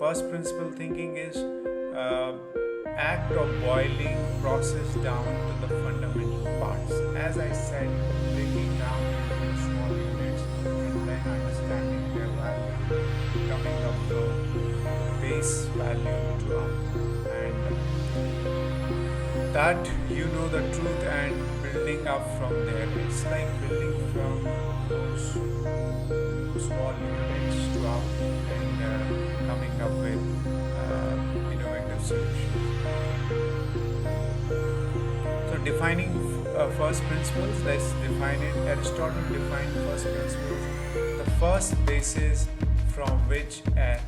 first principle thinking is act of boiling process down to the fundamental parts. As I said, breaking down into small units and then understanding their value, coming up from base value to up, and that you know the truth and building up from there. It's like building from those small units to up and coming up with innovative solutions. So defining first principles, let's define it. Aristotle defined first principles, the first basis from which a